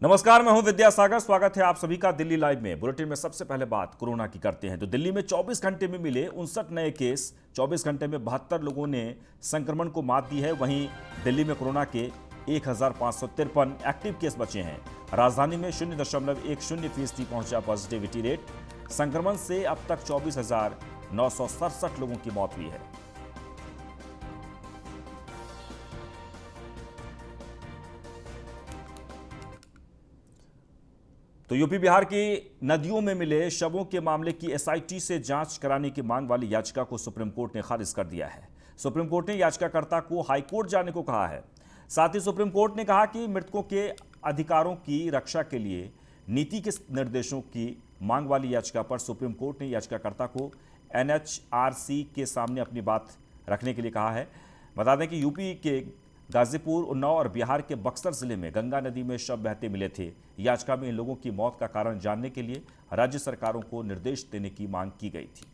नमस्कार, मैं हूं विद्यासागर। स्वागत है आप सभी का दिल्ली लाइव में। बुलेटिन में सबसे पहले बात कोरोना की करते हैं। तो दिल्ली में 24 घंटे में मिले 59 नए केस। 24 घंटे में 72 लोगों ने संक्रमण को मात दी है। वहीं दिल्ली में कोरोना के 1553 एक्टिव केस बचे हैं। राजधानी में 0.10% पहुंचा पॉजिटिविटी रेट। संक्रमण से अब तक 24,967 लोगों की मौत हुई है। तो यूपी बिहार की नदियों में मिले शवों के मामले की एसआईटी से जांच कराने की मांग वाली याचिका को सुप्रीम कोर्ट ने खारिज कर दिया है। सुप्रीम कोर्ट ने याचिकाकर्ता को हाईकोर्ट जाने को कहा है। साथ ही सुप्रीम कोर्ट ने कहा कि मृतकों के अधिकारों की रक्षा के लिए नीति के निर्देशों की मांग वाली याचिका पर सुप्रीम कोर्ट ने याचिकाकर्ता को एनएचआरसी के सामने अपनी बात रखने के लिए कहा है। बता दें कि यूपी के गाजीपुर, उन्नाव और बिहार के बक्सर जिले में गंगा नदी में शव बहते मिले थे। याचिका में इन लोगों की मौत का कारण जानने के लिए राज्य सरकारों को निर्देश देने की मांग की गई थी।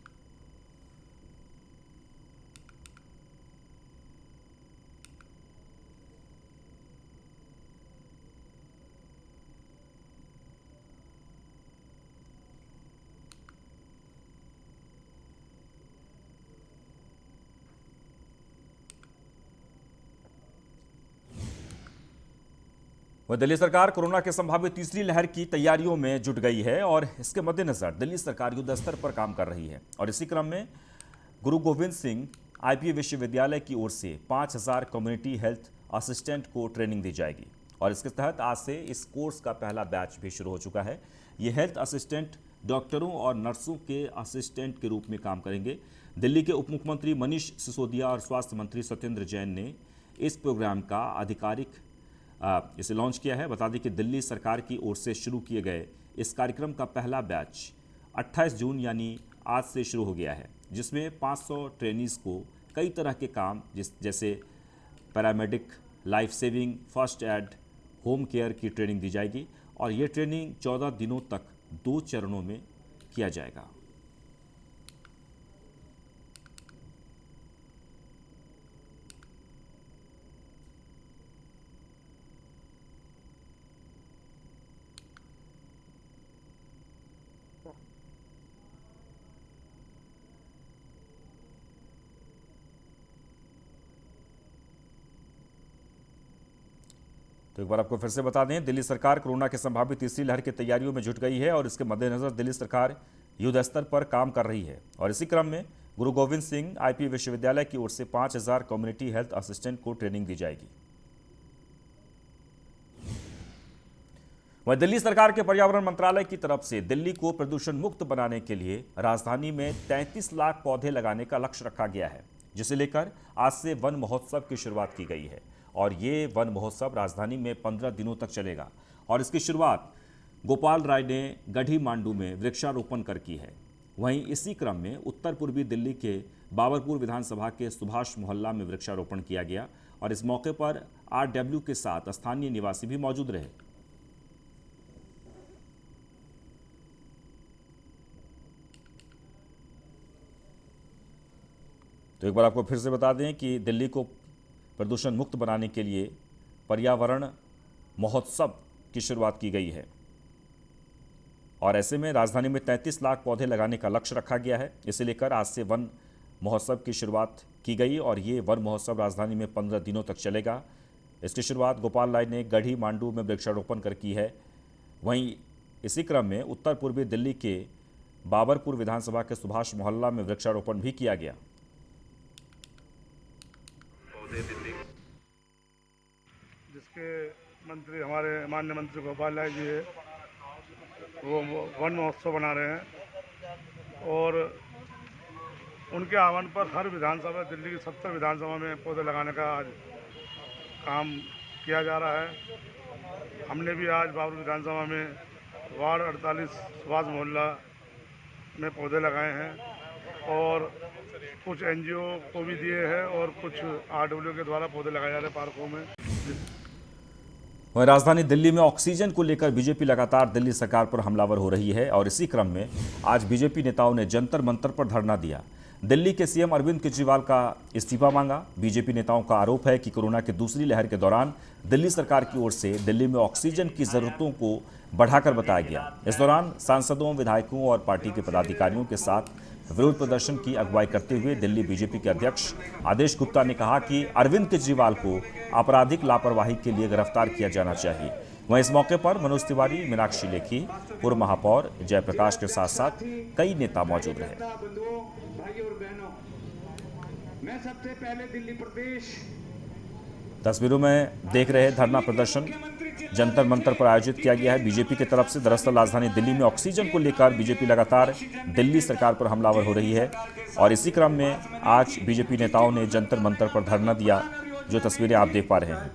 वह दिल्ली सरकार कोरोना के संभावित तीसरी लहर की तैयारियों में जुट गई है और इसके मद्देनजर दिल्ली सरकार युद्ध स्तर पर काम कर रही है। और इसी क्रम में गुरु गोविंद सिंह आईपीए विश्वविद्यालय की ओर से 5,000 कम्युनिटी हेल्थ असिस्टेंट को ट्रेनिंग दी जाएगी। और इसके तहत आज से इस कोर्स का पहला बैच भी शुरू हो चुका है। ये हेल्थ असिस्टेंट डॉक्टरों और नर्सों के असिस्टेंट के रूप में काम करेंगे। दिल्ली के उप मुख्यमंत्री मनीष सिसोदिया और स्वास्थ्य मंत्री सत्येंद्र जैन ने इस प्रोग्राम का आधिकारिक इसे लॉन्च किया है। बता दें कि दिल्ली सरकार की ओर से शुरू किए गए इस कार्यक्रम का पहला बैच 28 जून यानी आज से शुरू हो गया है, जिसमें 500 ट्रेनीज को कई तरह के काम जैसे paramedic, life saving, first aid, home care की ट्रेनिंग दी जाएगी। और ये ट्रेनिंग 14 दिनों तक 2 चरणों में किया जाएगा। तो एक बार आपको फिर से बता दें, दिल्ली सरकार कोरोना के संभावित तीसरी लहर की तैयारियों में जुट गई है और इसके मद्देनजर दिल्ली सरकार युद्ध स्तर पर काम कर रही है। और इसी क्रम में गुरु गोविंद सिंह आईपीए विश्वविद्यालय की ओर से 5,000 कम्युनिटी हेल्थ असिस्टेंट को ट्रेनिंग दी जाएगी। वहीं दिल्ली सरकार के पर्यावरण मंत्रालय की तरफ से दिल्ली को प्रदूषण मुक्त बनाने के लिए राजधानी में 33 लाख पौधे लगाने का लक्ष्य रखा गया है, जिसे लेकर आज से वन महोत्सव की शुरुआत की गई है। और ये वन महोत्सव राजधानी में 15 दिनों तक चलेगा। और इसकी शुरुआत गोपाल राय ने गढ़ी मांडू में वृक्षारोपण कर की है। वहीं इसी क्रम में उत्तर पूर्वी दिल्ली के बाबरपुर विधानसभा के सुभाष मोहल्ला में वृक्षारोपण किया गया। और इस मौके पर आरडब्ल्यू के साथ स्थानीय निवासी भी मौजूद रहे। तो एक बार आपको फिर से बता दें कि दिल्ली को प्रदूषण मुक्त बनाने के लिए पर्यावरण महोत्सव की शुरुआत की गई है। और ऐसे में राजधानी में 33 लाख पौधे लगाने का लक्ष्य रखा गया है। इसे लेकर आज से वन महोत्सव की शुरुआत की गई और ये वन महोत्सव राजधानी में 15 दिनों तक चलेगा। इसकी शुरुआत गोपाल राय ने गढ़ी मांडू में वृक्षारोपण कर की है। वहीं इसी क्रम में उत्तर पूर्वी दिल्ली के बाबरपुर विधानसभा के सुभाष मोहल्ला में वृक्षारोपण भी किया गया। जिसके मंत्री हमारे माननीय मंत्री गोपाल राय जी है, वो वन महोत्सव बना रहे हैं। और उनके आह्वान पर हर विधानसभा, दिल्ली की 70 विधानसभा में पौधे लगाने का आज काम किया जा रहा है। हमने भी आज बाबरपुर विधानसभा में वार्ड 48 सुभाष मोहल्ला में पौधे लगाए हैं और कुछ एनजीओ को भी दिए हैं और कुछ आरडब्ल्यू के द्वारा पौधे लगाए जा रहे हैं पार्कों में। वहीं राजधानी दिल्ली में ऑक्सीजन को लेकर बीजेपी लगातार दिल्ली सरकार पर हमलावर हो रही है। और इसी क्रम में आज बीजेपी नेताओं ने जंतर मंतर पर धरना दिया। दिल्ली के सीएम अरविंद केजरीवाल का इस्तीफा मांगा। बीजेपी नेताओं का आरोप है कि कोरोना की दूसरी लहर के दौरान दिल्ली सरकार की ओर से दिल्ली में ऑक्सीजन की जरूरतों को बढ़ाकर बताया गया। इस दौरान सांसदों, विधायकों और पार्टी के पदाधिकारियों के साथ विरोध प्रदर्शन की अगुवाई करते हुए दिल्ली बीजेपी के अध्यक्ष आदेश गुप्ता ने कहा कि अरविंद केजरीवाल को आपराधिक लापरवाही के लिए गिरफ्तार किया जाना चाहिए। वहीं इस मौके पर मनोज तिवारी, मीनाक्षी लेखी, पूर्व महापौर जयप्रकाश के साथ साथ कई नेता मौजूद रहे। मैं सबसे पहले दिल्ली प्रदेश तस्वीरों में देख रहे धरना प्रदर्शन जंतर मंतर पर आयोजित किया गया है बीजेपी की तरफ से। दरअसल राजधानी दिल्ली में ऑक्सीजन को लेकर बीजेपी लगातार दिल्ली सरकार पर हमलावर हो रही है और इसी क्रम में आज बीजेपी नेताओं ने जंतर मंतर पर धरना दिया, जो तस्वीरें आप देख पा रहे हैं।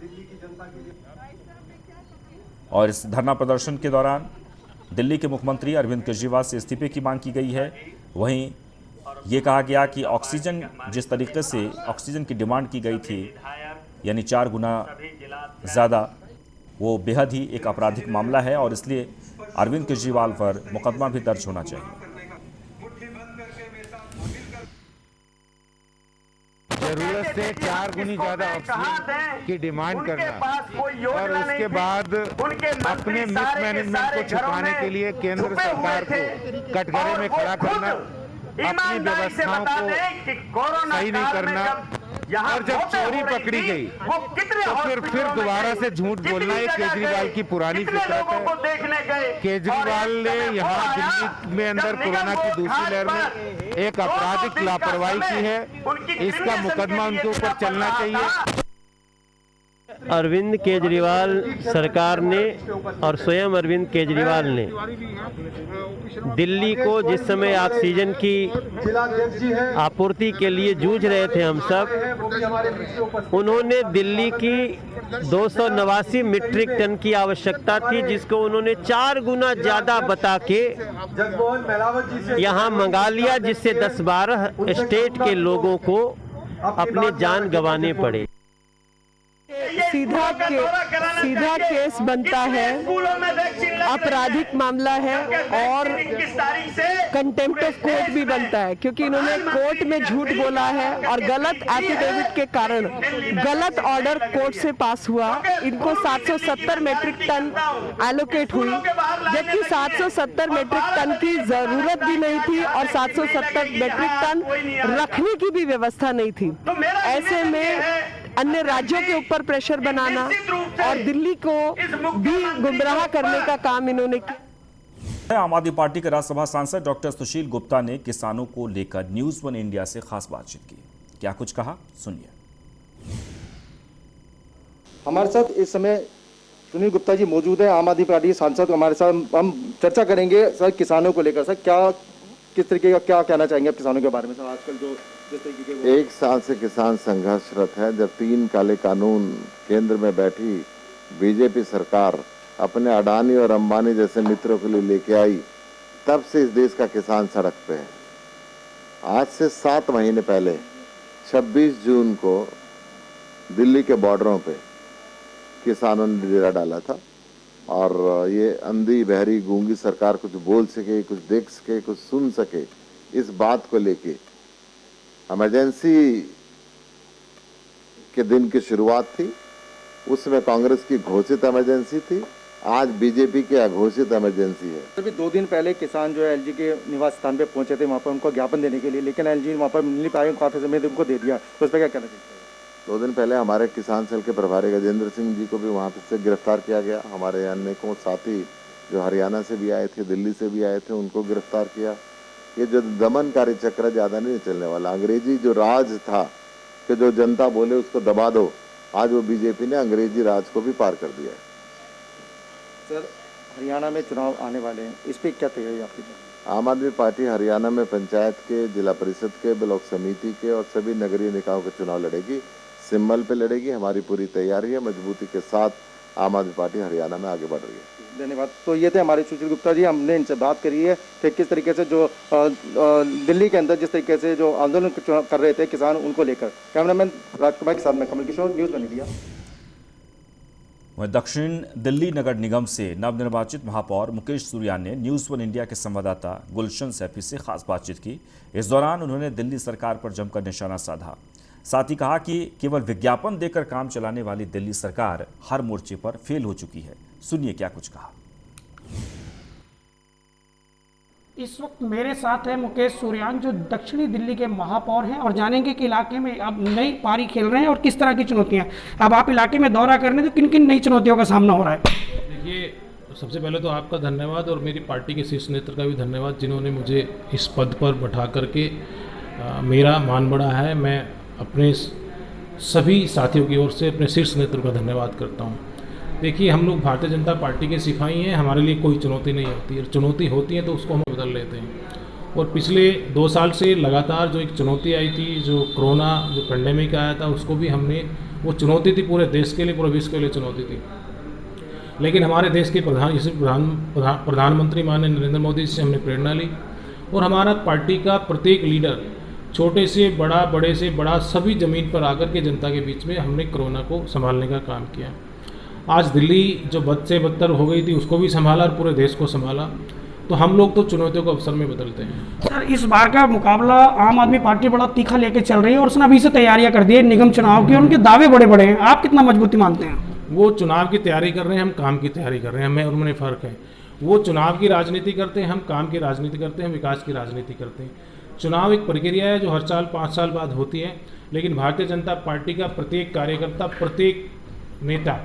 और इस धरना प्रदर्शन के दौरान दिल्ली के मुख्यमंत्री अरविंद केजरीवाल से इस्तीफे की मांग की गई है। वहीं ये कहा गया कि ऑक्सीजन, जिस तरीके से ऑक्सीजन की डिमांड की गई थी, यानी 4 गुना ज़्यादा, वो बेहद ही एक आपराधिक मामला है और इसलिए अरविंद केजरीवाल पर मुकदमा भी दर्ज होना चाहिए। जरूरत से 4 गुनी ज्यादा ऑक्सीजन की डिमांड करना और उसके बाद अपने मिसमैनेजमेंट को छुपाने के लिए केंद्र सरकार को कटघरे में खड़ा करना, अपनी व्यवस्थाओं को सही नहीं करना और जब चोरी पकड़ी गई तो फिर दोबारा से झूठ बोलना एक केजरीवाल की पुरानी फितरत है। केजरीवाल ने यहाँ दिल्ली में अंदर कोरोना की दूसरी लहर में एक आपराधिक लापरवाही की है, इसका मुकदमा उनके ऊपर चलना चाहिए। अरविंद केजरीवाल सरकार ने और स्वयं अरविंद केजरीवाल ने दिल्ली को जिस समय ऑक्सीजन की आपूर्ति के लिए जूझ रहे थे हम सब, उन्होंने दिल्ली की 289 मीट्रिक टन की आवश्यकता थी, जिसको उन्होंने 4 गुना ज़्यादा बता के यहाँ मंगा लिया, जिससे 10-12 स्टेट के लोगों को अपनी जान गंवाने पड़े। सीधा केस बनता है, आपराधिक मामला है और कंटेम्प्ट ऑफ कोर्ट भी बनता है, क्योंकि इन्होंने कोर्ट में झूठ बोला है और गलत एफिडेविट के कारण गलत ऑर्डर कोर्ट से पास हुआ। इनको 770 मीट्रिक टन एलोकेट हुई, जबकि 770 मीट्रिक टन की जरूरत भी नहीं थी और 770 मीट्रिक टन रखने की भी व्यवस्था नहीं थी। ऐसे में अन्य राज्यों के ऊपर प्रेशर बनाना और दिल्ली को भी गुमराह करने का काम इन्होंने किया। आम आदमी पार्टी के राज्यसभा सांसद डॉक्टर सुशील गुप्ता ने किसानों को लेकर न्यूज़ 1 इंडिया से खास बातचीत की। क्या कुछ कहा, सुनिए। हमारे साथ इस समय सुनील गुप्ता जी मौजूद है, आम आदमी पार्टी सांसद हमारे साथ। हम चर्चा करेंगे सर किसानों को लेकर। सर किस तरीके का क्या कहना चाहेंगे आप किसानों के बारे में? सर आजकल जो जिस तरीके के 1 साल से किसान संघर्षरत है। जब 3 काले कानून केंद्र में बैठी बीजेपी सरकार अपने अडानी और अंबानी जैसे मित्रों के लिए लेके आई, तब से इस देश का किसान सड़क पे है। आज से 7 महीने पहले 26 जून को दिल्ली के बॉर्डरों पे किसानों ने डेरा डाला था और ये अंधी बहरी गूंगी सरकार कुछ बोल सके, कुछ देख सके, कुछ सुन सके, इस बात को लेके इमरजेंसी के दिन की शुरुआत थी। उसमें कांग्रेस की घोषित इमरजेंसी थी, आज बीजेपी की अघोषित इमरजेंसी है। अभी 2 दिन पहले किसान जो है एलजी के निवास स्थान पे पहुंचे थे, वहाँ पर उनको ज्ञापन देने के लिए, लेकिन एलजी वहाँ पर मिल नहीं पाए, काफी समय उनको दे दिया, तो उस पर क्या कहना चाहिए? 2 दिन पहले हमारे किसान सेल के प्रभारी गजेंद्र सिंह जी को भी वहाँ से गिरफ्तार किया गया। हमारे अनेकों साथी जो हरियाणा से भी आए थे, दिल्ली से भी आए थे, उनको गिरफ्तार किया। ये जो दमनकारी चक्र ज़्यादा नहीं चलने वाला। अंग्रेजी जो राज था कि जो जनता बोले उसको दबा दो, आज वो बीजेपी ने अंग्रेजी राज को भी पार कर दिया है। सर हरियाणा में चुनाव आने वाले हैं, इस पर क्या तैयारी आपकी? आम आदमी पार्टी हरियाणा में पंचायत के, जिला परिषद के, ब्लॉक समिति के और सभी नगरीय निकायों के चुनाव लड़ेगी। सिम्बल पे लड़ेगी। हमारी पूरी तैयारी है, मजबूती के साथ आम आदमी पार्टी हरियाणा में आगे बढ़ रही है। धन्यवाद। तो ये थे हमारे सुशील गुप्ता जी, हमने इनसे बात करी है कि किस तरीके से जो दिल्ली के अंदर जिस तरीके से जो आंदोलन कर रहे थे किसान, उनको लेकर। कैमरामैन राजकुमार के साथ में कमल किशोर, न्यूज़ 1 इंडिया। वहीं दक्षिण दिल्ली नगर निगम से नवनिर्वाचित महापौर मुकेश सूर्या ने न्यूज़ 1 इंडिया के संवाददाता गुलशन सैफी से खास बातचीत की। इस दौरान उन्होंने दिल्ली सरकार पर जमकर निशाना साधा। साथ ही कहा कि केवल विज्ञापन देकर काम चलाने वाली दिल्ली सरकार हर मोर्चे पर फेल हो चुकी है। सुनिए क्या कुछ कहा। इस वक्त मेरे साथ है मुकेश सूर्यान, जो दक्षिणी दिल्ली के महापौर हैं, और जानेंगे कि इलाके में अब नई पारी खेल रहे हैं और किस तरह की चुनौतियां। अब आप इलाके में दौरा करने तो किन किन नई चुनौतियों का सामना हो रहा है? देखिए, सबसे पहले तो आपका धन्यवाद और मेरी पार्टी के शीर्ष नेतृत्व का भी धन्यवाद, जिन्होंने मुझे इस पद पर बैठा करके मेरा मान बढ़ा है। मैं अपने सभी साथियों की ओर से अपने शीर्ष नेतृत्व का धन्यवाद करता हूँ। देखिए, हम लोग भारतीय जनता पार्टी के सिपाही हैं, हमारे लिए कोई चुनौती नहीं होती, और चुनौती होती है तो उसको हम बदल लेते हैं। और पिछले 2 साल से लगातार जो एक चुनौती आई थी, जो कोरोना जो पेंडेमिक आया था, उसको भी हमने, वो चुनौती थी पूरे देश के लिए, पूरे विश्व के लिए चुनौती थी। लेकिन हमारे देश के प्रधानमंत्री माननीय नरेंद्र मोदी जी से हमने प्रेरणा ली, और हमारा पार्टी का प्रत्येक लीडर, छोटे से बड़ा, बड़े से बड़ा, सभी ज़मीन पर आकर के जनता के बीच में हमने कोरोना को संभालने का काम किया। आज दिल्ली जो बद से बदतर हो गई थी, उसको भी संभाला और पूरे देश को संभाला। तो हम लोग तो चुनौतियों को अवसर में बदलते हैं। सर, इस बार का मुकाबला आम आदमी पार्टी बड़ा तीखा लेके चल रही है, और उसने अभी से तैयारियां कर दी है निगम चुनाव की, और उनके दावे बड़े बड़े हैं। आप कितना मजबूती मानते हैं? वो चुनाव की तैयारी कर रहे हैं, हम काम की तैयारी कर रहे हैं, हमें और उनमें फ़र्क है। वो चुनाव की राजनीति करते हैं, हम काम की राजनीति करते हैं, विकास की राजनीति करते हैं। चुनाव एक प्रक्रिया है जो हर साल 5 साल बाद होती है, लेकिन भारतीय जनता पार्टी का प्रत्येक कार्यकर्ता, प्रत्येक नेता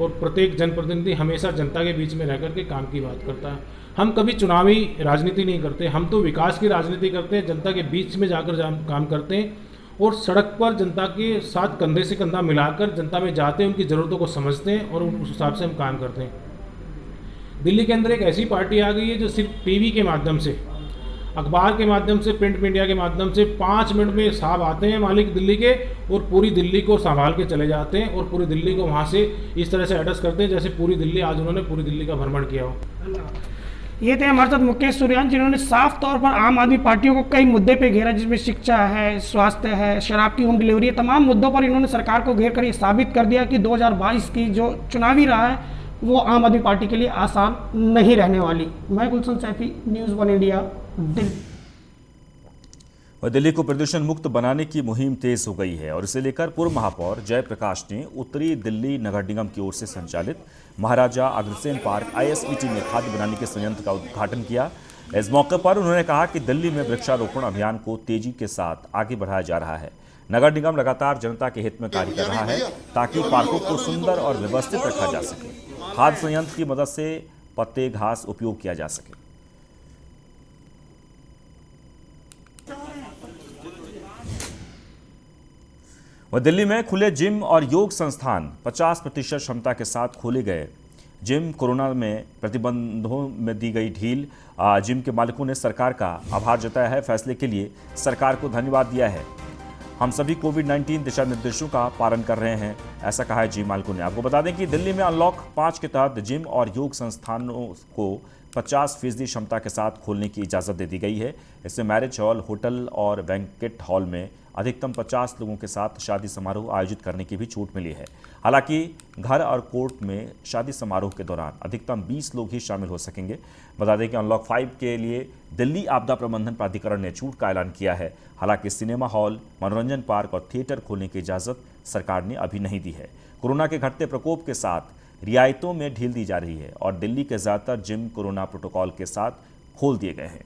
और प्रत्येक जनप्रतिनिधि हमेशा जनता के बीच में रह कर के काम की बात करता है। हम कभी चुनावी राजनीति नहीं करते, हम तो विकास की राजनीति करते हैं, जनता के बीच में जाकर काम करते हैं, और सड़क पर जनता के साथ कंधे से कंधा मिलाकर जनता में जाते हैं, उनकी ज़रूरतों को समझते हैं, और उस हिसाब से हम काम करते हैं। दिल्ली के अंदर एक ऐसी पार्टी आ गई है जो सिर्फ टीवी के माध्यम से, अखबार के माध्यम से, प्रिंट मीडिया के माध्यम से 5 मिनट में साहब आते हैं मालिक दिल्ली के, और पूरी दिल्ली को संभाल के चले जाते हैं, और पूरी दिल्ली को वहाँ से इस तरह से एड्रेस करते हैं जैसे पूरी दिल्ली, आज उन्होंने पूरी दिल्ली का भ्रमण किया हो। ये थे हमारे साथ मुकेश सूर्यान, जिन्होंने साफ तौर पर आम आदमी पार्टियों को कई मुद्दे पे घेरा, जिसमें शिक्षा है, स्वास्थ्य है, शराब की होम डिलीवरी है। तमाम मुद्दों पर इन्होंने सरकार को घेर कर ये साबित कर दिया कि 2022 की जो चुनावी राह है वो आम आदमी पार्टी के लिए आसान नहीं रहने वाली। मैं गुलशन सैफी, न्यूज़ 1 इंडिया, दिल्ली। और दिल्ली को प्रदूषण मुक्त बनाने की मुहिम तेज हो गई है, और इसे लेकर पूर्व महापौर जयप्रकाश ने उत्तरी दिल्ली नगर निगम की ओर से संचालित महाराजा अग्रसेन पार्क ISBT में खाद्य बनाने के संयंत्र का उद्घाटन किया। इस मौके पर उन्होंने कहा कि दिल्ली में वृक्षारोपण अभियान को तेजी के साथ आगे बढ़ाया जा रहा है। नगर निगम लगातार जनता के हित में कार्य कर रहा है ताकि पार्कों को सुंदर और व्यवस्थित रखा जा सके। खाद्य संयंत्र की मदद से पत्ते, घास उपयोग किया जा सके। वह दिल्ली में खुले जिम और योग संस्थान 50% क्षमता के साथ खोले गए। जिम कोरोना में प्रतिबंधों में दी गई ढील, जिम के मालिकों ने सरकार का आभार जताया है। फैसले के लिए सरकार को धन्यवाद दिया है। हम सभी कोविड-19 दिशा निर्देशों का पालन कर रहे हैं, ऐसा कहा है जिम मालिकों ने। आपको बता दें कि दिल्ली में अनलॉक 5 के तहत जिम और योग संस्थानों को 50% क्षमता के साथ खोलने की इजाज़त दे दी गई है। इससे मैरिज हॉल, होटल और बैंकेट हॉल में अधिकतम 50 लोगों के साथ शादी समारोह आयोजित करने की भी छूट मिली है। हालांकि घर और कोर्ट में शादी समारोह के दौरान अधिकतम 20 लोग ही शामिल हो सकेंगे। बता दें कि अनलॉक 5 के लिए दिल्ली आपदा प्रबंधन प्राधिकरण ने छूट का ऐलान किया है। हालांकि सिनेमा हॉल, मनोरंजन पार्क और थिएटर खोलने की इजाज़त सरकार ने अभी नहीं दी है। कोरोना के घटते प्रकोप के साथ रियायतों में ढील दी जा रही है और दिल्ली के ज़्यादातर जिम कोरोना प्रोटोकॉल के साथ खोल दिए गए हैं।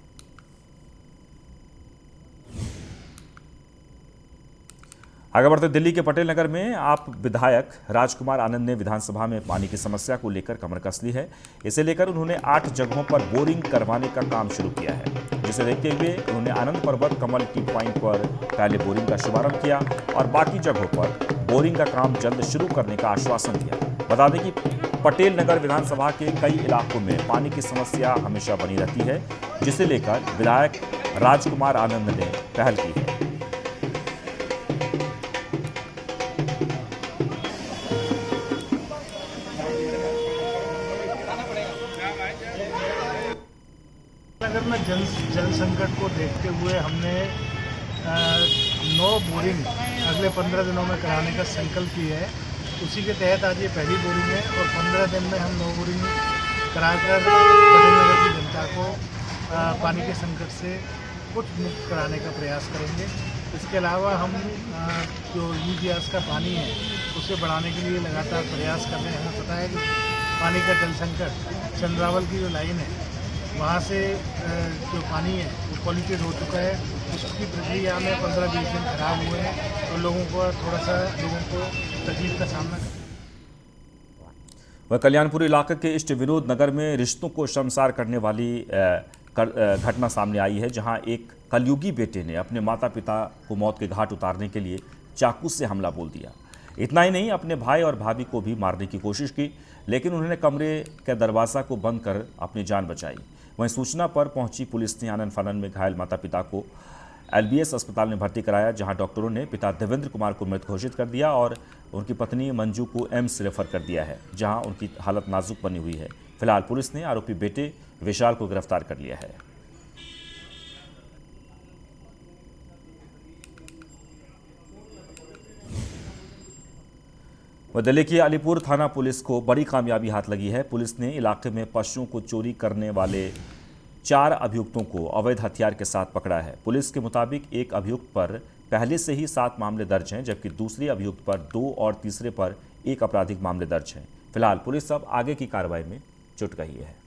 आगे बढ़ते दिल्ली के पटेल नगर में आप विधायक राजकुमार आनंद ने विधानसभा में पानी की समस्या को लेकर कमर कस ली है। इसे लेकर उन्होंने 8 जगहों पर बोरिंग करवाने का काम शुरू किया है, जिसे देखते हुए उन्होंने आनंद पर्वत, कमल टी पॉइंट पर पहले बोरिंग का शुभारंभ किया और बाकी जगहों पर बोरिंग का काम जल्द शुरू करने का आश्वासन दिया। बता दें कि पटेल नगर विधानसभा के कई इलाकों में पानी की समस्या हमेशा बनी रहती है, जिसे लेकर विधायक राजकुमार आनंद ने पहल की है। नगर में जल संकट को देखते हुए हमने 9 बोरिंग अगले 15 दिनों में कराने का संकल्प किया है। उसी के तहत आज ये पहली बोरिंग है और 15 दिन में हम 9 बोरिंग कराकर पटेल नगर की जनता को पानी के संकट से कुछ मुक्त कराने का प्रयास करेंगे। इसके अलावा हम जो यूजीआरएस का पानी है उसे बढ़ाने के लिए लगातार प्रयास कर रहे हैं। हमें पता है कि पानी का जल संकट चंद्रावल की जो लाइन है वहाँ से जो पानी है वो पॉल्यूटेड हो चुका है। उसकी प्रक्रिया में 15-20 दिन खराब हुए हैं और लोगों को तकलीफ का सामना करना। वह कल्याणपुर इलाके के इष्ट विनोद नगर में रिश्तों को शर्मसार करने वाली घटना सामने आई है, जहां एक कलयुगी बेटे ने अपने माता पिता को मौत के घाट उतारने के लिए चाकू से हमला बोल दिया। इतना ही नहीं, अपने भाई और भाभी को भी मारने की कोशिश की, लेकिन उन्होंने कमरे के दरवाज़ा को बंद कर अपनी जान बचाई। वहीं सूचना पर पहुंची पुलिस ने आनन फानन में घायल माता पिता को LBS अस्पताल में भर्ती कराया, जहां डॉक्टरों ने पिता देवेंद्र कुमार को मृत घोषित कर दिया और उनकी पत्नी मंजू को एम्स रेफर कर दिया है, जहां उनकी हालत नाजुक बनी हुई है। फिलहाल पुलिस ने आरोपी बेटे विशाल को गिरफ्तार कर लिया है। वह दिल्ली की अलीपुर थाना पुलिस को बड़ी कामयाबी हाथ लगी है। पुलिस ने इलाके में पशुओं को चोरी करने वाले 4 अभियुक्तों को अवैध हथियार के साथ पकड़ा है। पुलिस के मुताबिक एक अभियुक्त पर पहले से ही 7 मामले दर्ज हैं, जबकि दूसरे अभियुक्त पर 2 और तीसरे पर 1 आपराधिक मामले दर्ज हैं। फिलहाल पुलिस अब आगे की कार्रवाई में जुट गई है।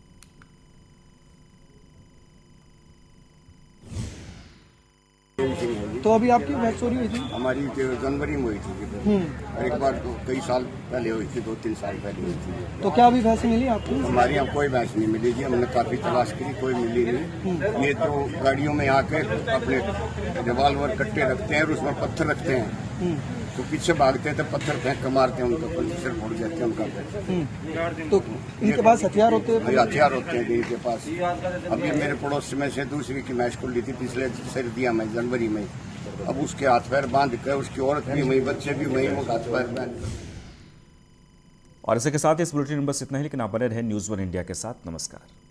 तो अभी आपकी भैंस चोरी हुई थी? हमारी जनवरी में हुई थी और एक बार तो कई साल पहले हुई थी, 2-3 साल पहले हुई थी। तो क्या अभी भैंस मिली आपको? हमारे यहाँ कोई भैंस नहीं मिली जी, हमने काफी तलाश की, कोई मिली नहीं। ये तो गाड़ियों में आके अपने रिवाल्वर कट्टे रखते हैं और उसमें पत्थर रखते हैं, तो पीछे भागते हैं तो पत्थर फेंक कर मारते हैं उनको, सिर फोड़ जाते हैं उनका। तो इनके पास हथियार होते हैं? हथियार होते हैं इनके पास। अब ये मेरे पड़ोस में से दूसरी की मैच को ली थी पिछले सर्दियाँ में, जनवरी में। अब उसके हाथ पैर बांध कर, उसकी औरत भी वही, बच्चे भी वही, वो हाथ पैर बांध। और इसी के साथ इस बुलेटिन नंबर से इतना ही, लेकिन आप बने रहे न्यूज़ 1 इंडिया के साथ। नमस्कार।